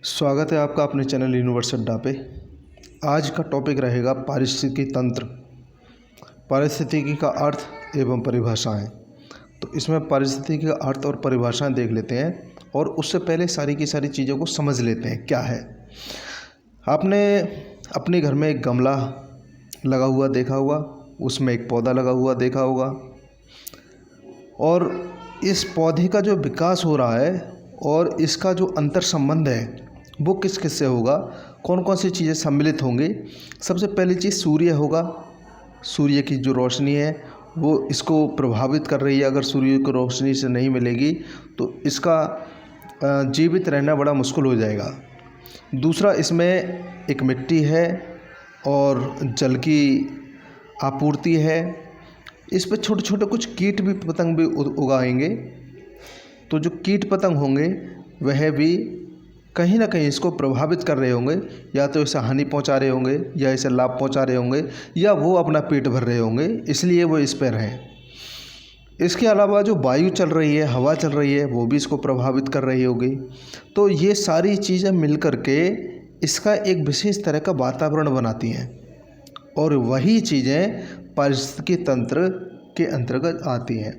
स्वागत है आपका अपने चैनल यूनिवर्स अड्डा पे। आज का टॉपिक रहेगा पारिस्थितिकी तंत्र, पारिस्थितिकी का अर्थ एवं परिभाषाएं। तो इसमें पारिस्थितिकी का अर्थ और परिभाषाएं देख लेते हैं और उससे पहले सारी की सारी चीज़ों को समझ लेते हैं क्या है। आपने अपने घर में एक गमला लगा हुआ देखा होगा, उसमें एक पौधा लगा हुआ देखा होगा, और इस पौधे का जो विकास हो रहा है और इसका जो अंतर संबंध है वो किस किस से होगा, कौन कौन सी चीज़ें सम्मिलित होंगी। सबसे पहली चीज़ सूर्य होगा। सूर्य की जो रोशनी है वो इसको प्रभावित कर रही है। अगर सूर्य की रोशनी से नहीं मिलेगी तो इसका जीवित रहना बड़ा मुश्किल हो जाएगा। दूसरा, इसमें एक मिट्टी है और जल की आपूर्ति है। इस पर छोटे छोटे कुछ कीट भी पतंग भी उगाएंगे। तो जो कीट पतंग होंगे वह भी कहीं ना कहीं इसको प्रभावित कर रहे होंगे, या तो इसे हानि पहुंचा रहे होंगे या इसे लाभ पहुंचा रहे होंगे, या वो अपना पेट भर रहे होंगे, इसलिए वो इस पर हैं। इसके अलावा जो वायु चल रही है, हवा चल रही है, वो भी इसको प्रभावित कर रही होगी। तो ये सारी चीज़ें मिल कर के इसका एक विशेष तरह का वातावरण बनाती हैं और वही चीज़ें पारिस्थितिकी तंत्र के अंतर्गत आती हैं।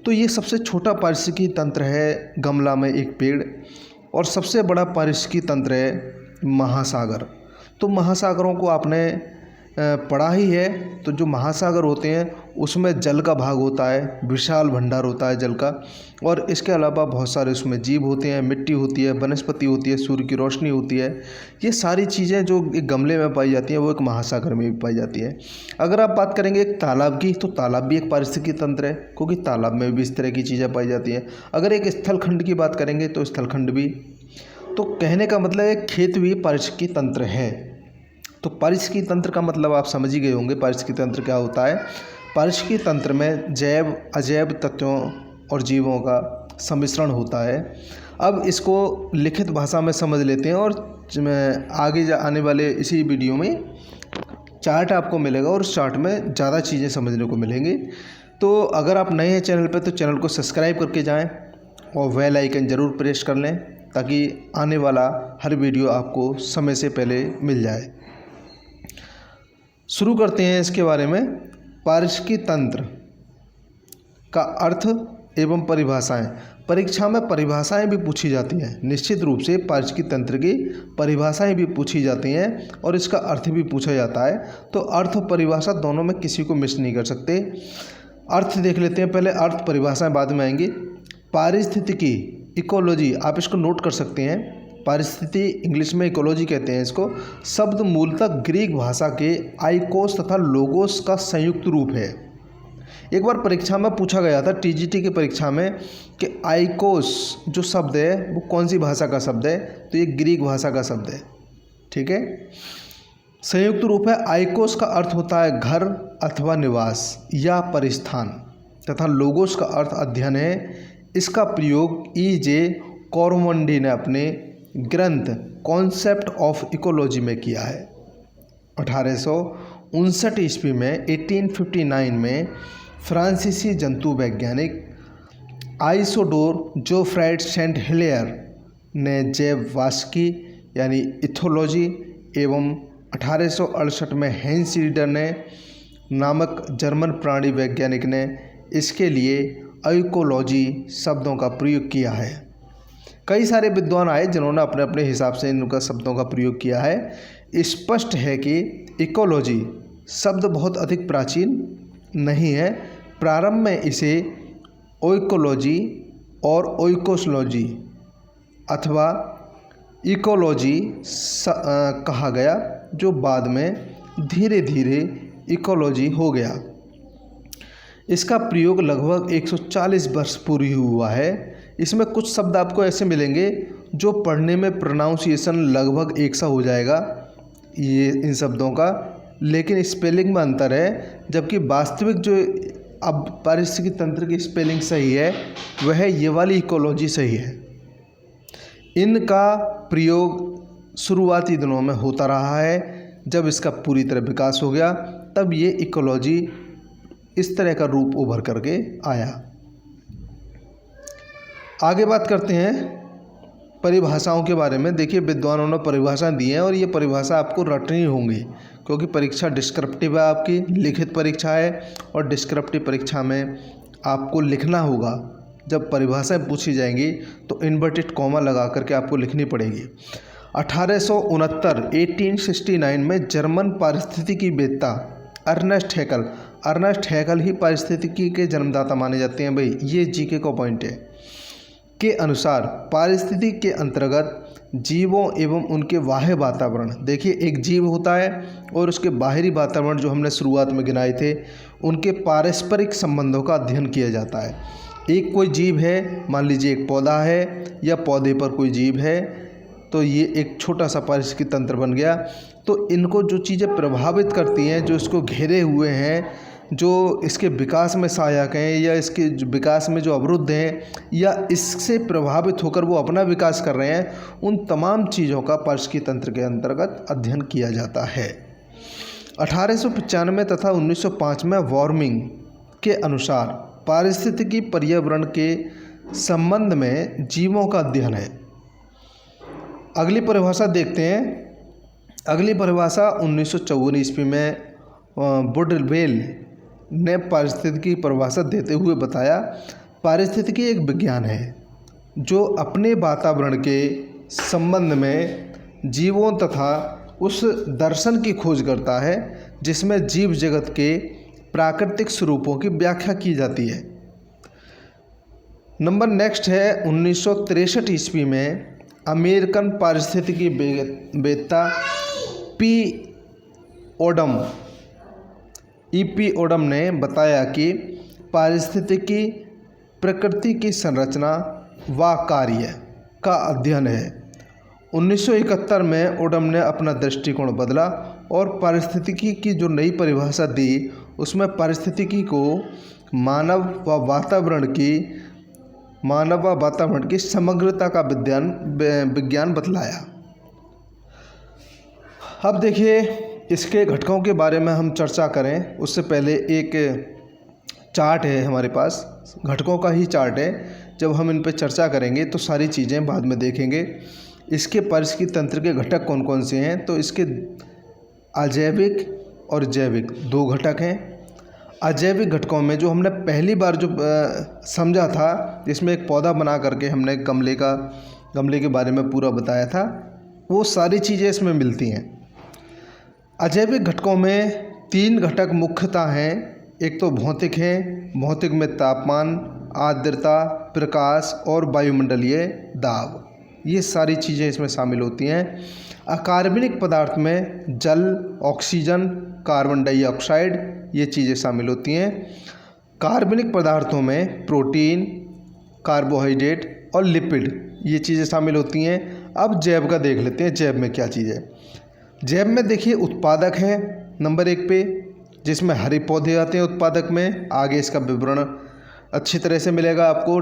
तो ये सबसे छोटा पारिस्थितिकी तंत्र है गमला में एक पेड़, और सबसे बड़ा पारिस्थितिकी तंत्र है महासागर। तो महासागरों को आपने पढ़ा ही है। तो जो महासागर होते हैं उसमें जल का भाग होता है, विशाल भंडार होता है जल का, और इसके अलावा बहुत सारे उसमें जीव होते हैं, मिट्टी होती है, वनस्पति होती है, सूर्य की रोशनी होती है। ये सारी चीज़ें जो एक गमले में पाई जाती हैं वो एक महासागर में भी पाई जाती हैं। अगर आप बात करेंगे एक तालाब की, तो तालाब भी एक पारिस्थितिकी तंत्र है, क्योंकि तालाब में भी इस तरह की चीज़ें पाई जाती हैं। अगर एक स्थलखंड की बात करेंगे तो स्थलखंड भी। तो कहने का मतलब है खेत भी पारिस्थितिकी तंत्र है। तो पारिस्थितिकी तंत्र का मतलब आप समझ ही गए होंगे पारिस्थितिकी तंत्र क्या होता है। पारिस्थितिकी तंत्र में जैव अजैव तत्वों और जीवों का सम्मिश्रण होता है। अब इसको लिखित भाषा में समझ लेते हैं, और आगे आने वाले इसी वीडियो में चार्ट आपको मिलेगा और उस चार्ट में ज़्यादा चीज़ें समझने को मिलेंगी। तो अगर आप नए हैं चैनल पर तो चैनल को सब्सक्राइब करके जाएँ और बेल आइकन ज़रूर प्रेस कर लें, ताकि आने वाला हर वीडियो आपको समय से पहले मिल जाए। शुरू करते हैं इसके बारे में। पारिस्थितिकी तंत्र का अर्थ एवं परिभाषाएं। परीक्षा में परिभाषाएं भी पूछी जाती हैं। निश्चित रूप से पारिस्थितिकी तंत्र की परिभाषाएं भी पूछी जाती हैं और इसका अर्थ भी पूछा जाता है। तो अर्थ और परिभाषा दोनों में किसी को मिस नहीं कर सकते। अर्थ देख लेते हैं पहले, अर्थ परिभाषाएं बाद में आएंगी। पारिस्थितिकी, इकोलॉजी, आप इसको नोट कर सकते हैं। पारिस्थिति इंग्लिश में इकोलॉजी कहते हैं इसको। शब्द मूलतः ग्रीक भाषा के आइकोस तथा लोगोस का संयुक्त रूप है। एक बार परीक्षा में पूछा गया था, टीजीटी की परीक्षा में, कि आइकोस जो शब्द है वो कौन सी भाषा का शब्द है, तो ये ग्रीक भाषा का शब्द है। ठीक है, संयुक्त रूप है। आइकोस का अर्थ होता है घर अथवा निवास या परिस्थान, तथा लोगोस का अर्थ अध्ययन है। इसका प्रयोग E.J. कॉरमोंडी ने अपने ग्रंथ कॉन्सेप्ट ऑफ इकोलॉजी में किया है। 1859 ईस्वी में 1859 में फ्रांसीसी जंतु वैज्ञानिक आइसोडोर जोफ्राइड सेंट हिलेयर ने जैववाशिकी यानी इथोलॉजी एवं 1868 में हेंस रीडर ने नामक जर्मन प्राणी वैज्ञानिक ने इसके लिए इकोलॉजी शब्दों का प्रयोग किया है। कई सारे विद्वान आए जिन्होंने अपने अपने हिसाब से इनका शब्दों का प्रयोग किया है। स्पष्ट है कि इकोलॉजी शब्द बहुत अधिक प्राचीन नहीं है। प्रारंभ में इसे ओइकोलॉजी और ओइकोसलॉजी अथवा इकोलॉजी कहा गया, जो बाद में धीरे धीरे इकोलॉजी हो गया। इसका प्रयोग लगभग 140 वर्ष पूर्व हुआ है। इसमें कुछ शब्द आपको ऐसे मिलेंगे जो पढ़ने में प्रोनाउंसिएशन लगभग एक सा हो जाएगा ये इन शब्दों का, लेकिन स्पेलिंग में अंतर है। जबकि वास्तविक जो अब पारिस्थितिकी तंत्र की स्पेलिंग सही है वह ये वाली इकोलॉजी सही है। इनका प्रयोग शुरुआती दिनों में होता रहा है। जब इसका पूरी तरह विकास हो गया तब ये इकोलॉजी इस तरह का रूप उभर करके आया। आगे बात करते हैं परिभाषाओं के बारे में देखिए, विद्वानों ने परिभाषा दी है और ये परिभाषा आपको रटनी होंगी, क्योंकि परीक्षा डिस्क्रिप्टिव है, आपकी लिखित परीक्षा है और डिस्क्रिप्टिव परीक्षा में आपको लिखना होगा। जब परिभाषाएं पूछी जाएंगी तो इन्वर्टेड कॉमा लगा करके आपको लिखनी पड़ेगी। 1869 में जर्मन पारिस्थितिकीवेत्ता अर्नेस्ट हैकल ही पारिस्थितिकी के जन्मदाता माने जाते हैं। भाई ये जीके का पॉइंट है। के अनुसार पारिस्थितिकी के अंतर्गत जीवों एवं उनके बाह्य वातावरण, देखिए एक जीव होता है और उसके बाहरी वातावरण जो हमने शुरुआत में गिनाए थे, उनके पारस्परिक संबंधों का अध्ययन किया जाता है। एक कोई जीव है, मान लीजिए एक पौधा है या पौधे पर कोई जीव है, तो ये एक छोटा सा पारिस्थितिकी तंत्र बन गया। तो इनको जो चीज़ें प्रभावित करती हैं, जो इसको घेरे हुए हैं, जो इसके विकास में सहायक हैं या इसके विकास में जो अवरुद्ध हैं या इससे प्रभावित होकर वो अपना विकास कर रहे हैं, उन तमाम चीज़ों का पारिस्थितिकी तंत्र के अंतर्गत अध्ययन किया जाता है। 1895 तथा 1905 में वार्मिंग के अनुसार पारिस्थितिकी पर्यावरण के संबंध में जीवों का अध्ययन है। अगली परिभाषा देखते हैं। अगली परिभाषा 1954 ईस्वी में वुडवेल ने पारिस्थितिकी की परिभाषा देते हुए बताया, पारिस्थितिकी एक विज्ञान है जो अपने वातावरण के संबंध में जीवों तथा उस दर्शन की खोज करता है जिसमें जीव जगत के प्राकृतिक स्वरूपों की व्याख्या की जाती है। नंबर नेक्स्ट है 1963 ईस्वी में अमेरिकन पारिस्थितिकी वेत्ता E.P. ओडम ने बताया कि पारिस्थितिकी प्रकृति की संरचना व कार्य का अध्ययन है। 1971 में ओडम ने अपना दृष्टिकोण बदला और पारिस्थितिकी की जो नई परिभाषा दी, उसमें पारिस्थितिकी को मानव व वातावरण की समग्रता का विज्ञान बतलाया। अब देखिए, इसके घटकों के बारे में हम चर्चा करें उससे पहले एक चार्ट है हमारे पास, घटकों का ही चार्ट है। जब हम इन पर चर्चा करेंगे तो सारी चीज़ें बाद में देखेंगे। इसके पारिस्थितिकी तंत्र के घटक कौन कौन से हैं, तो इसके अजैविक और जैविक दो घटक हैं। अजैविक घटकों में जो हमने पहली बार जो समझा था, जिसमें एक पौधा बना करके हमने गमले के बारे में पूरा बताया था, वो सारी चीज़ें इसमें मिलती हैं। अजैविक घटकों में तीन घटक मुख्यतः हैं। एक तो भौतिक हैं, भौतिक में तापमान, आर्द्रता, प्रकाश और वायुमंडलीय दाब, ये सारी चीज़ें इसमें शामिल होती हैं। अकार्बनिक पदार्थ में जल, ऑक्सीजन, कार्बन डाइऑक्साइड, ये चीज़ें शामिल होती हैं। कार्बनिक पदार्थों में प्रोटीन, कार्बोहाइड्रेट और लिपिड, ये चीज़ें शामिल होती हैं। अब जैव का देख लेते हैं, जैव में क्या चीज़ है। जैव में देखिए उत्पादक है नंबर 1 पे, जिसमें हरे पौधे आते हैं उत्पादक में। आगे इसका विवरण अच्छी तरह से मिलेगा आपको,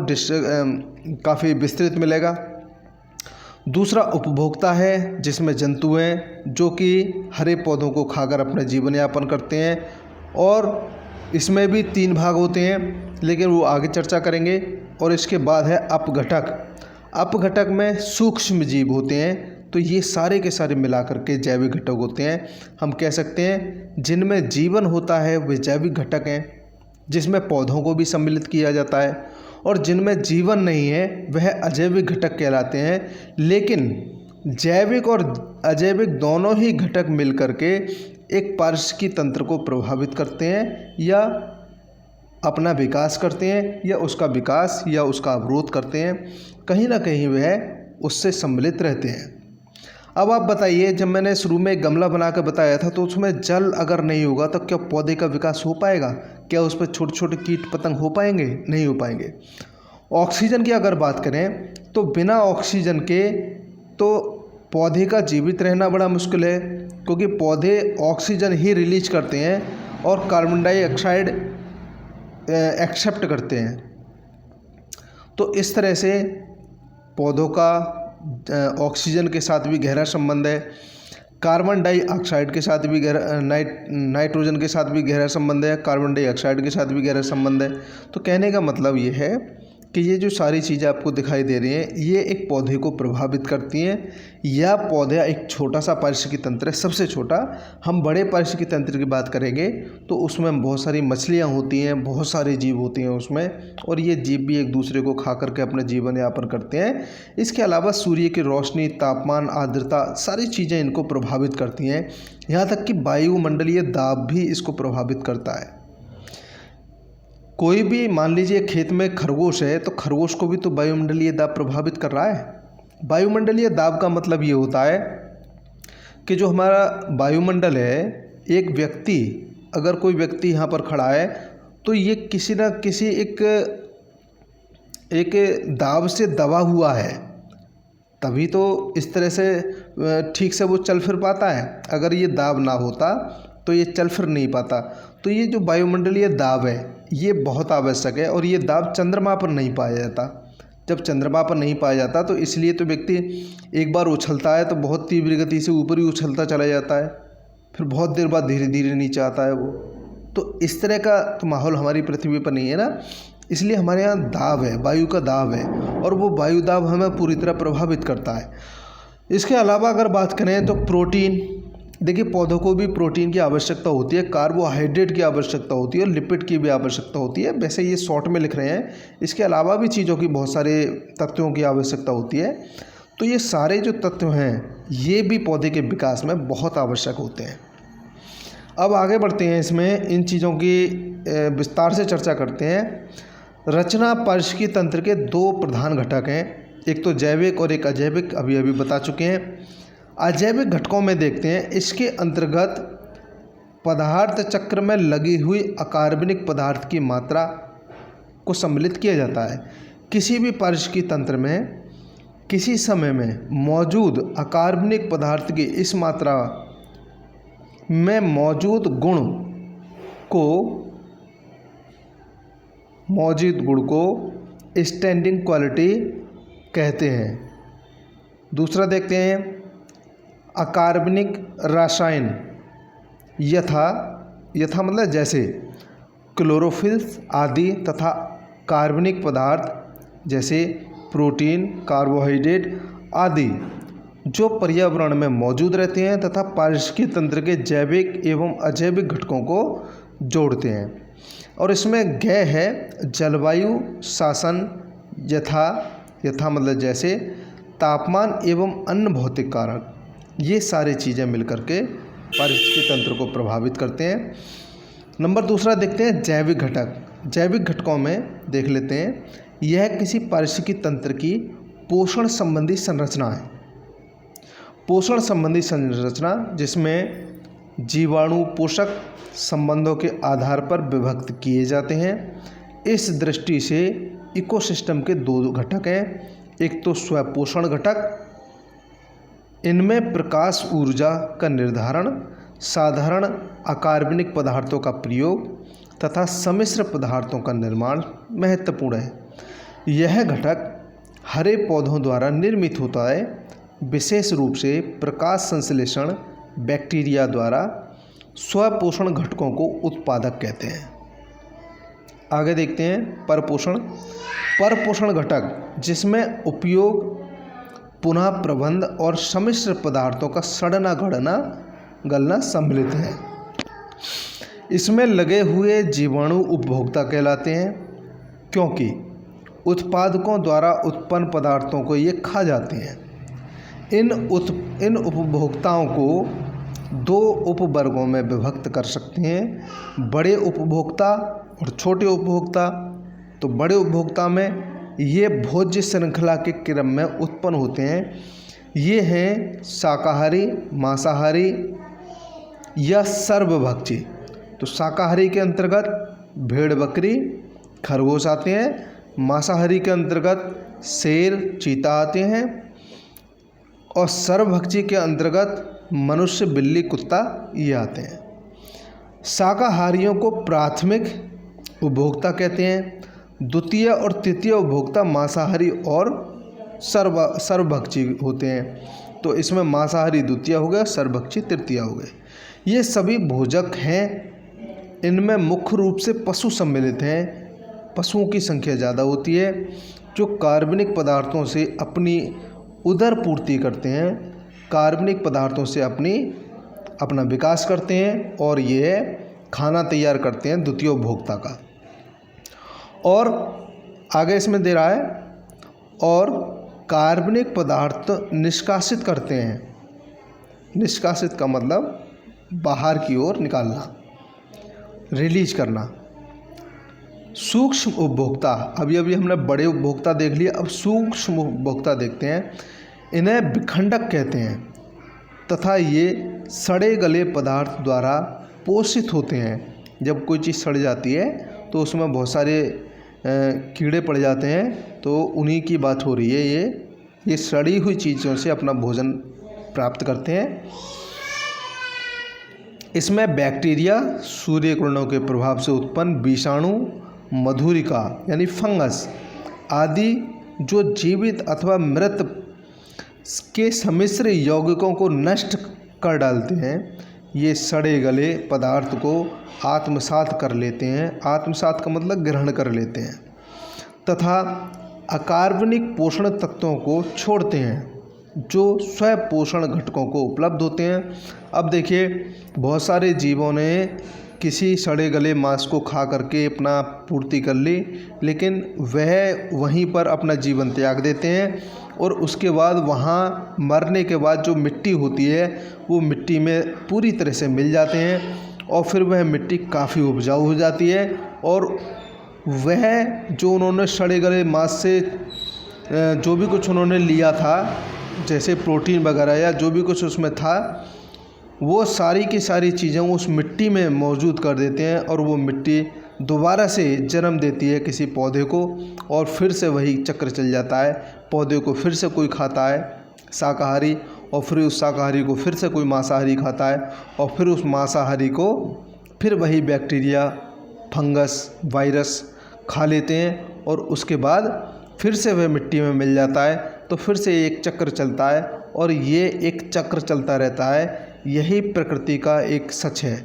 काफ़ी विस्तृत मिलेगा। दूसरा उपभोक्ता है, जिसमें जंतु हैं जो कि हरे पौधों को खाकर अपना जीवन यापन करते हैं, और इसमें भी 3 भाग होते हैं, लेकिन वो आगे चर्चा करेंगे। और इसके बाद है अपघटक। अपघटक में सूक्ष्म जीव होते हैं, तो ये सारे के सारे मिलाकर के जैविक घटक होते हैं। हम कह सकते हैं जिनमें जीवन होता है वे जैविक घटक हैं, जिसमें पौधों को भी सम्मिलित किया जाता है, और जिनमें जीवन नहीं है वह अजैविक घटक कहलाते हैं। लेकिन जैविक और अजैविक दोनों ही घटक मिलकर के एक पारिस्थितिकी तंत्र को प्रभावित करते हैं या अपना विकास करते हैं, या उसका विकास या उसका अवरोध करते हैं। कहीं ना कहीं वह उससे सम्मिलित रहते हैं। अब आप बताइए, जब मैंने शुरू में एक गमला बना कर बताया था, तो उसमें जल अगर नहीं होगा तो क्या पौधे का विकास हो पाएगा? क्या उस पर छोटे छोटे कीट पतंग हो पाएंगे? नहीं हो पाएंगे। ऑक्सीजन की अगर बात करें तो बिना ऑक्सीजन के तो पौधे का जीवित रहना बड़ा मुश्किल है, क्योंकि पौधे ऑक्सीजन ही रिलीज करते हैं और कार्बन डाइऑक्साइड एक्सेप्ट करते हैं। तो इस तरह से पौधों का ऑक्सीजन के साथ भी गहरा संबंध है, कार्बन डाइऑक्साइड के साथ भी नाइट्रोजन के साथ भी गहरा संबंध है, कार्बन डाइऑक्साइड के साथ भी गहरा संबंध है। तो कहने का मतलब ये है कि ये जो सारी चीज़ें आपको दिखाई दे रही हैं ये एक पौधे को प्रभावित करती हैं। यह पौधा एक छोटा सा पारिस्थितिकी तंत्र है, सबसे छोटा। हम बड़े पारिस्थितिकी तंत्र की बात करेंगे तो उसमें बहुत सारी मछलियाँ होती हैं, बहुत सारे जीव होते हैं उसमें, और ये जीव भी एक दूसरे को खा करके अपना जीवन यापन करते हैं। इसके अलावा सूर्य की रोशनी, तापमान, आर्द्रता, सारी चीज़ें इनको प्रभावित करती हैं। यहाँ तक कि वायुमंडलीय दाब भी इसको प्रभावित करता है। कोई भी मान लीजिए खेत में खरगोश है तो खरगोश को भी तो वायुमंडलीय दाब प्रभावित कर रहा है। वायुमंडलीय दाब का मतलब ये होता है कि जो हमारा वायुमंडल है, एक व्यक्ति, अगर कोई व्यक्ति यहाँ पर खड़ा है तो ये किसी न किसी एक दाब से दबा हुआ है, तभी तो इस तरह से ठीक से वो चल फिर पाता है। अगर ये दाब ना होता तो ये चल फिर नहीं पाता। तो ये जो वायुमंडलीय दाब है ये बहुत आवश्यक है, और ये दाब चंद्रमा पर नहीं पाया जाता। जब चंद्रमा पर नहीं पाया जाता तो इसलिए तो व्यक्ति एक बार उछलता है तो बहुत तीव्र गति से ऊपर ही उछलता चला जाता है, फिर बहुत देर बाद धीरे धीरे नीचे आता है वो। तो इस तरह का तो माहौल हमारी पृथ्वी पर नहीं है ना, इसलिए हमारे यहाँ दाब है, वायु का दाब है, और वो वायु दाब हमें पूरी तरह प्रभावित करता है। इसके अलावा अगर बात करें तो प्रोटीन, देखिए पौधों को भी प्रोटीन की आवश्यकता होती है, कार्बोहाइड्रेट की आवश्यकता होती है, लिपिड की भी आवश्यकता होती है। वैसे ये शॉर्ट में लिख रहे हैं, इसके अलावा भी चीज़ों की बहुत सारे तत्वों की आवश्यकता होती है। तो ये सारे जो तत्व हैं ये भी पौधे के विकास में बहुत आवश्यक होते हैं। अब आगे बढ़ते हैं, इसमें इन चीज़ों की विस्तार से चर्चा करते हैं। रचना पारिस्थितिकी तंत्र के दो प्रधान घटक हैं, एक तो जैविक और एक अजैविक, अभी अभी बता चुके हैं। अजैविक घटकों में देखते हैं, इसके अंतर्गत पदार्थ चक्र में लगी हुई अकार्बनिक पदार्थ की मात्रा को सम्मिलित किया जाता है। किसी भी पारिस्थितिकी तंत्र में किसी समय में मौजूद अकार्बनिक पदार्थ की इस मात्रा में मौजूद गुण को स्टैंडिंग क्वालिटी कहते हैं। दूसरा देखते हैं, अकार्बनिक रसायन यथा मतलब जैसे क्लोरोफिल्स आदि, तथा कार्बनिक पदार्थ जैसे प्रोटीन, कार्बोहाइड्रेट आदि जो पर्यावरण में मौजूद रहते हैं तथा पारिस्थितिकी तंत्र के जैविक एवं अजैविक घटकों को जोड़ते हैं। और इसमें गय है जलवायु शासन, यथा मतलब जैसे तापमान एवं अन्य भौतिक कारक, ये सारी चीज़ें मिलकर के पारिस्थितिकी तंत्र को प्रभावित करते हैं। नंबर दूसरा देखते हैं जैविक घटक। जैविक घटकों में देख लेते हैं, यह किसी पारिस्थितिकी तंत्र की पोषण संबंधी संरचना है। पोषण संबंधी संरचना जिसमें जीवाणु पोषक संबंधों के आधार पर विभक्त किए जाते हैं। इस दृष्टि से इकोसिस्टम के दो घटक हैं, एक तो स्वपोषण घटक, इनमें प्रकाश ऊर्जा का निर्धारण, साधारण अकार्बनिक पदार्थों का प्रयोग तथा सम्मिश्र पदार्थों का निर्माण महत्वपूर्ण है। यह घटक हरे पौधों द्वारा निर्मित होता है, विशेष रूप से प्रकाश संश्लेषण बैक्टीरिया द्वारा। स्वपोषण घटकों को उत्पादक कहते हैं। आगे देखते हैं परपोषण घटक, जिसमें उपयोग, पुनः प्रबंध और सम्मिश्र पदार्थों का सड़ना गलना सम्मिलित है। इसमें लगे हुए जीवाणु उपभोक्ता कहलाते हैं, क्योंकि उत्पादकों द्वारा उत्पन्न पदार्थों को ये खा जाते हैं। इन उपभोक्ताओं को दो उपवर्गों में विभक्त कर सकते हैं, बड़े उपभोक्ता और छोटे उपभोक्ता। तो बड़े उपभोक्ता में ये भोज्य श्रृंखला के क्रम में उत्पन्न होते हैं। ये हैं शाकाहारी, मांसाहारी या सर्वभक्षी। तो शाकाहारी के अंतर्गत भेड़, बकरी, खरगोश आते हैं। मांसाहारी के अंतर्गत शेर, चीता आते हैं। और सर्वभक्षी के अंतर्गत मनुष्य, बिल्ली, कुत्ता ये आते हैं। शाकाहारियों को प्राथमिक उपभोक्ता कहते हैं। द्वितीय और तृतीय उपभोक्ता मांसाहारी और सर्वभक्षी होते हैं। तो इसमें मांसाहारी द्वितीय हो गया, सर्वभक्षी तृतीय हो गए। ये सभी भोजक हैं। इनमें मुख्य रूप से पशु सम्मिलित हैं। पशुओं की संख्या ज़्यादा होती है जो कार्बनिक पदार्थों से अपनी उदर पूर्ति करते हैं, कार्बनिक पदार्थों से अपना विकास करते हैं और ये खाना तैयार करते हैं द्वितीय उपभोक्ता का। और आगे इसमें दे रहा है और कार्बनिक पदार्थ निष्कासित करते हैं। निष्कासित का मतलब बाहर की ओर निकालना, रिलीज करना। सूक्ष्म उपभोक्ता, अभी हमने बड़े उपभोक्ता देख लिए, अब सूक्ष्म उपभोक्ता देखते हैं। इन्हें विखंडक कहते हैं तथा ये सड़े गले पदार्थ द्वारा पोषित होते हैं। जब कोई चीज़ सड़ जाती है तो उसमें बहुत सारे कीड़े पड़ जाते हैं, तो उन्हीं की बात हो रही है। ये सड़ी हुई चीज़ों से अपना भोजन प्राप्त करते हैं। इसमें बैक्टीरिया, सूर्य किरणों के प्रभाव से उत्पन्न विषाणु, मधुरिका यानी फंगस आदि जो जीवित अथवा मृत के सम्मिश्र यौगिकों को नष्ट कर डालते हैं, ये सड़े गले पदार्थ को आत्मसात कर लेते हैं। आत्मसात का मतलब ग्रहण कर लेते हैं तथा अकार्बनिक पोषण तत्वों को छोड़ते हैं जो स्वपोषण घटकों को उपलब्ध होते हैं। अब देखिए, बहुत सारे जीवों ने किसी सड़े गले मांस को खा करके अपना पूर्ति कर ली, लेकिन वह वहीं पर अपना जीवन त्याग देते हैं और उसके बाद वहाँ मरने के बाद जो मिट्टी होती है वो मिट्टी में पूरी तरह से मिल जाते हैं और फिर वह मिट्टी काफ़ी उपजाऊ हो जाती है। और वह जो उन्होंने सड़े गले मांस से जो भी कुछ उन्होंने लिया था, जैसे प्रोटीन वगैरह या जो भी कुछ उसमें था, वो सारी की सारी चीज़ें उस मिट्टी में मौजूद कर देते हैं और वो मिट्टी दोबारा से जन्म देती है किसी पौधे को और फिर से वही चक्र चल जाता है। पौधे को फिर से कोई खाता है शाकाहारी, और फिर उस शाकाहारी को फिर से कोई मांसाहारी खाता है और फिर उस मांसाहारी को फिर वही बैक्टीरिया, फंगस, वायरस खा लेते हैं और उसके बाद फिर से वह मिट्टी में मिल जाता है। तो फिर से एक चक्र चलता है और ये एक चक्र चलता रहता है। यही प्रकृति का एक सच है।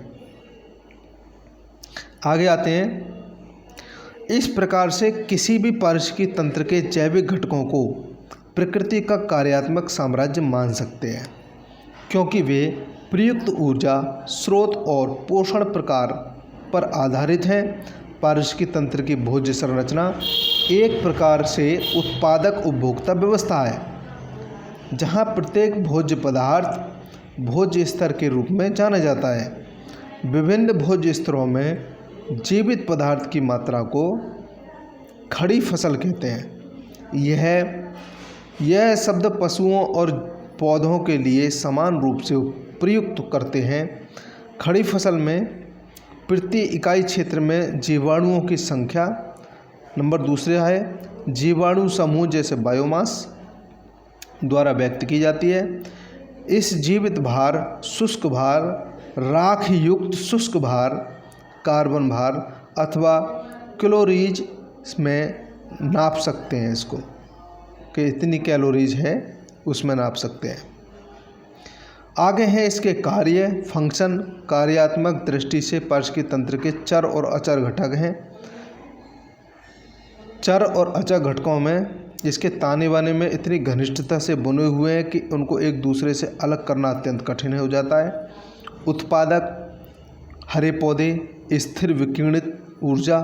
आगे आते हैं। इस प्रकार से किसी भी पारिस्थितिकी तंत्र के जैविक घटकों को प्रकृति का कार्यात्मक साम्राज्य मान सकते हैं, क्योंकि वे प्रयुक्त ऊर्जा स्रोत और पोषण प्रकार पर आधारित हैं। पारिस्थितिकी तंत्र की भोज्य संरचना एक प्रकार से उत्पादक उपभोक्ता व्यवस्था है, जहाँ प्रत्येक भोज्य पदार्थ भोज्य स्तर के रूप में जाना जाता है। विभिन्न भोज्य स्तरों में जीवित पदार्थ की मात्रा को खड़ी फसल कहते हैं। यह शब्द पशुओं और पौधों के लिए समान रूप से प्रयुक्त करते हैं। खड़ी फसल में प्रति इकाई क्षेत्र में जीवाणुओं की संख्या, नंबर दूसरा है जीवाणु समूह जैसे बायोमास द्वारा व्यक्त की जाती है। इस जीवित भार, शुष्क भार, राख युक्त शुष्क भार, कार्बन भार अथवा कैलोरीज में नाप सकते हैं इसको, कि इतनी कैलोरीज है उसमें नाप सकते हैं। आगे हैं इसके कार्य, फंक्शन। कार्यात्मक दृष्टि से पारिस्थितिकी तंत्र के चर और अचर घटक हैं। चर और अचर घटकों में इसके ताने बाने में इतनी घनिष्ठता से बुने हुए हैं कि उनको एक दूसरे से अलग करना अत्यंत कठिन हो जाता है। उत्पादक हरे पौधे, स्थिर विकिरणित ऊर्जा,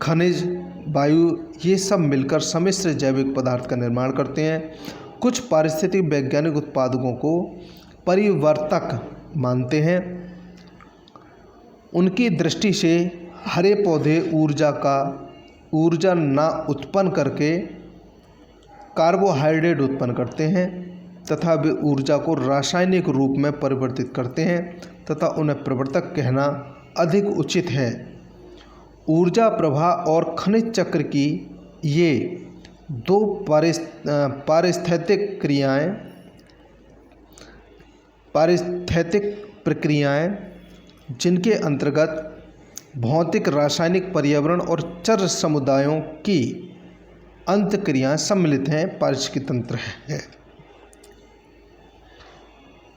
खनिज, वायु, ये सब मिलकर सम्मिश्र जैविक पदार्थ का निर्माण करते हैं। कुछ पारिस्थितिक वैज्ञानिक उत्पादकों को परिवर्तक मानते हैं। उनकी दृष्टि से हरे पौधे ऊर्जा ना उत्पन्न करके कार्बोहाइड्रेट उत्पन्न करते हैं तथा वे ऊर्जा को रासायनिक रूप में परिवर्तित करते हैं तथा उन्हें प्रवर्तक कहना अधिक उचित है। ऊर्जा प्रवाह और खनिज चक्र की ये दो पारिस्थितिक प्रक्रियाएं जिनके अंतर्गत भौतिक, रासायनिक, पर्यावरण और चर समुदायों की अंतक्रियाएं सम्मिलित हैं, पारिस्थितिकी तंत्र है।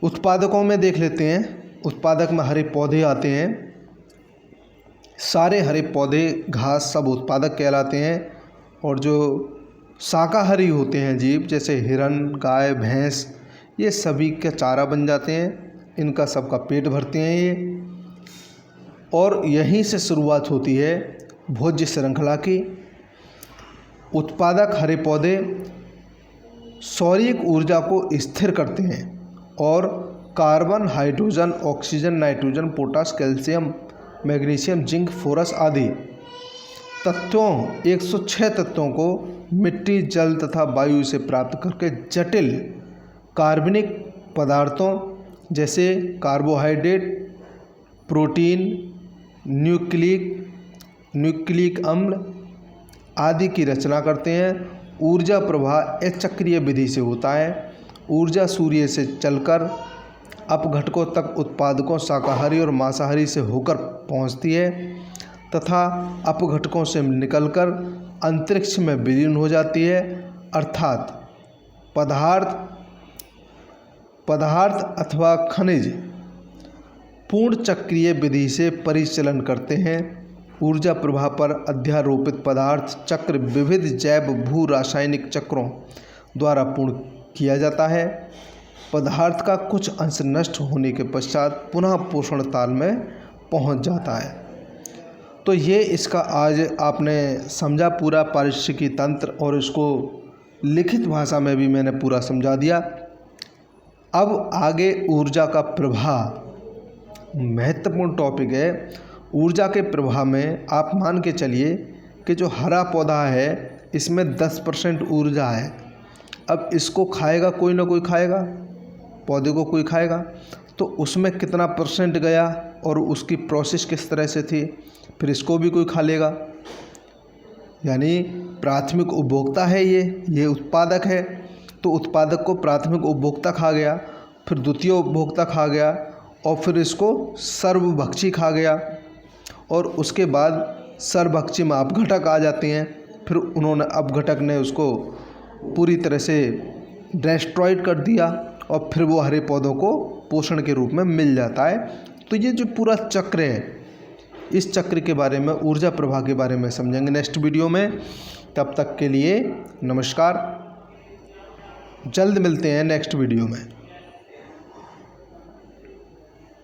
उत्पादकों में देख लेते हैं। उत्पादक में हरे पौधे आते हैं, सारे हरे पौधे घास सब उत्पादक कहलाते हैं। और जो शाकाहारी होते हैं जीव जैसे हिरन, गाय, भैंस, ये सभी का चारा बन जाते हैं। इनका सबका पेट भरते हैं ये। और यहीं से शुरुआत होती है भोज्य श्रृंखला की। उत्पादक हरे पौधे सौरिक ऊर्जा को स्थिर करते हैं और carbon, hydrogen, oxygen, nitrogen, potash, calcium, magnesium, zinc, forces आदि तत्वों 106 तत्वों को मिट्टी, जल तथा वायु से प्राप्त करके जटिल कार्बनिक पदार्थों जैसे कार्बोहाइड्रेट, प्रोटीन, न्यूक्लिक अम्ल आदि की रचना करते हैं। ऊर्जा प्रवाह अचक्रीय विधि से होता है। ऊर्जा सूर्य से चलकर अपघटकों तक उत्पादकों शाकाहारी और मांसाहारी से होकर पहुंचती है तथा अपघटकों से निकलकर अंतरिक्ष में विलीन हो जाती है। अर्थात पदार्थ अथवा खनिज पूर्ण चक्रीय विधि से परिचालन करते हैं। ऊर्जा प्रवाह पर अध्यारोपित पदार्थ चक्र विविध जैव भू रासायनिक चक्रों द्वारा पूर्ण किया जाता है। पदार्थ का कुछ अंश नष्ट होने के पश्चात पुनः पोषण ताल में पहुंच जाता है। तो ये इसका आज आपने समझा पूरा पारिस्थितिकी तंत्र, और इसको लिखित भाषा में भी मैंने पूरा समझा दिया। अब आगे ऊर्जा का प्रवाह महत्वपूर्ण टॉपिक है। ऊर्जा के प्रवाह में आप मान के चलिए कि जो हरा पौधा है इसमें 10% ऊर्जा है। अब इसको खाएगा कोई ना कोई खाएगा, पौधे को कोई खाएगा, तो उसमें कितना % गया और उसकी प्रोसेस किस तरह से थी, फिर इसको भी कोई खा लेगा। यानी प्राथमिक उपभोक्ता है ये उत्पादक है, तो उत्पादक को प्राथमिक उपभोक्ता खा गया, फिर द्वितीय उपभोक्ता खा गया, और फिर इसको सर्वभक्षी खा गया, और उसके बाद सर्वभक्षी में अपघटक आ जाते हैं। फिर अपघटक ने उसको पूरी तरह से डिस्ट्रॉयड कर दिया, और फिर वो हरे पौधों को पोषण के रूप में मिल जाता है। तो ये जो पूरा चक्र है, इस चक्र के बारे में, ऊर्जा प्रवाह के बारे में समझेंगे नेक्स्ट वीडियो में। तब तक के लिए नमस्कार, जल्द मिलते हैं नेक्स्ट वीडियो में।